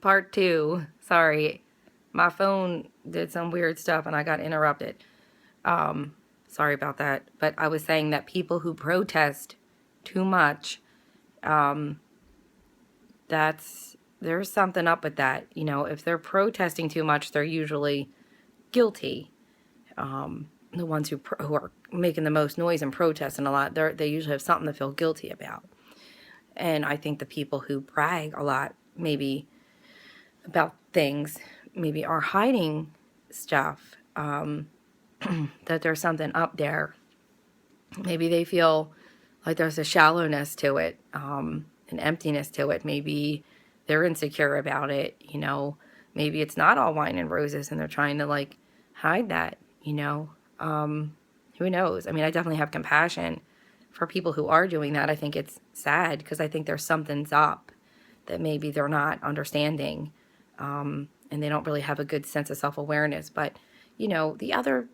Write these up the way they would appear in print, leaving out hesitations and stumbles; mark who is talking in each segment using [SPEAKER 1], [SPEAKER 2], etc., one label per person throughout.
[SPEAKER 1] Part two. Sorry. My phone did some weird stuff and I got interrupted. Sorry about that. But I was saying that people who protest too much, there's something up with that. You know, if they're protesting too much, they're usually guilty. The ones who are making the most noise and protesting a lot, they usually have something to feel guilty about. And I think the people who brag a lot, maybe about things, maybe are hiding stuff, that there's something up there. Maybe they feel like there's a shallowness to it, an emptiness to it. Maybe they're insecure about it, you know. Maybe it's not all wine and roses and they're trying to like hide that, you know. Who knows? I mean, I definitely have compassion for people who are doing that. I think it's sad because I think there's something's up that maybe they're not understanding, and they don't really have a good sense of self-awareness. But, you know, the other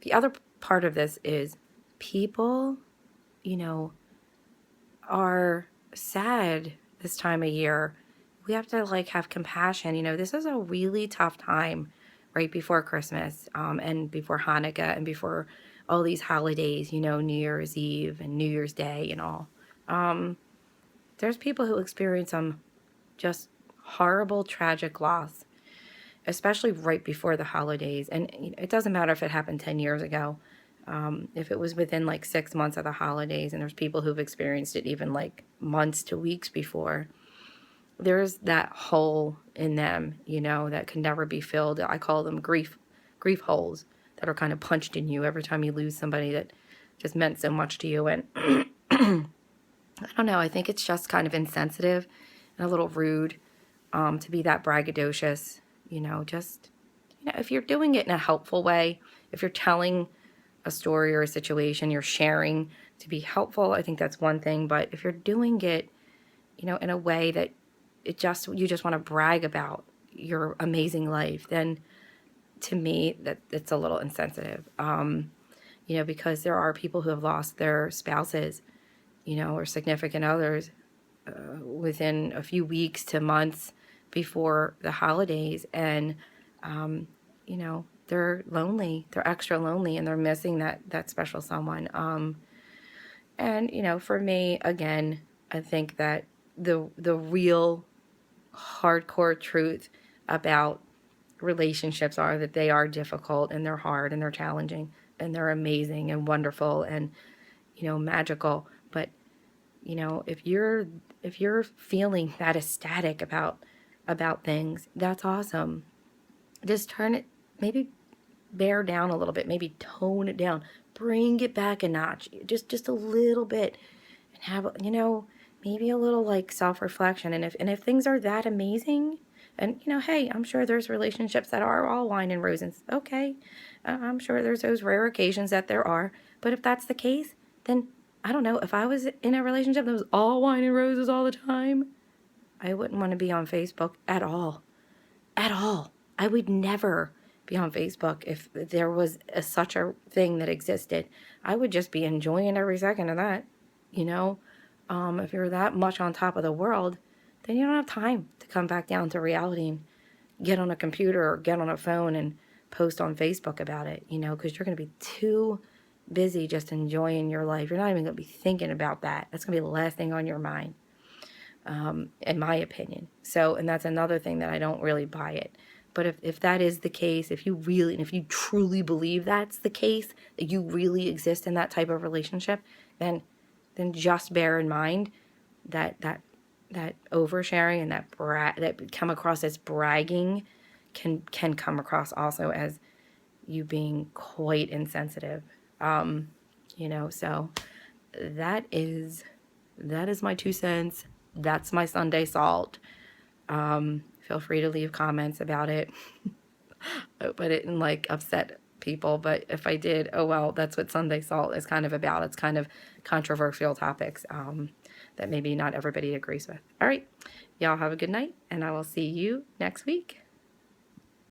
[SPEAKER 1] part of this is people, you know, are sad this time of year. We have to like have compassion. You know, this is a really tough time right before Christmas, and before Hanukkah and before all these holidays, you know, New Year's Eve and New Year's Day and all. There's people who experience some just horrible, tragic loss, especially right before the holidays. And you know, it doesn't matter if it happened 10 years ago. If it was within like 6 months of the holidays, and there's people who've experienced it even like months to weeks before, there's that hole in them, you know, that can never be filled. I call them grief holes that are kind of punched in you every time you lose somebody that just meant so much to you. And I don't know, I think it's just kind of insensitive and a little rude, to be that braggadocious, you know. Just, you know, if you're doing it in a helpful way, if you're telling a story or a situation, you're sharing to be helpful, I think that's one thing. But if you're doing it, you know, in a way that you just want to brag about your amazing life, then to me that's a little insensitive. You know, because there are people who have lost their spouses, you know, or significant others, within a few weeks to months before the holidays, and you know, they're lonely, they're extra lonely, and they're missing that special someone. And you know, for me, again, I think that the real hardcore truth about relationships are that they are difficult and they're hard and they're challenging and they're amazing and wonderful and, you know, magical. But, you know, if you're feeling that ecstatic about things, that's awesome. Just turn it, maybe bear down a little bit, maybe tone it down, bring it back a notch, just a little bit, and have, you know, maybe a little like self-reflection. And if things are that amazing, and you know, hey, I'm sure there's relationships that are all wine and roses. Okay, I'm sure there's those rare occasions that there are. But if that's the case, then I don't know. If I was in a relationship that was all wine and roses all the time, I wouldn't want to be on Facebook at all. At all. I would never be on Facebook if there was such a thing that existed. I would just be enjoying every second of that, you know. If you're that much on top of the world, then you don't have time to come back down to reality and get on a computer or get on a phone and post on Facebook about it, you know, because you're going to be too busy just enjoying your life. You're not even going to be thinking about that. That's going to be the last thing on your mind, in my opinion. So, and that's another thing that I don't really buy it. But if that is the case, if you truly believe that's the case, that you really exist in that type of relationship, then just bear in mind that oversharing and that come across as bragging can come across also as you being quite insensitive. You know, so that is my 2 cents. That's my Sunday salt. Feel free to leave comments about it. I hope I didn't like upset people, but if I did, oh well, that's what Sunday Salt is kind of about. It's kind of controversial topics, that maybe not everybody agrees with. All right, y'all have a good night, and I will see you next week.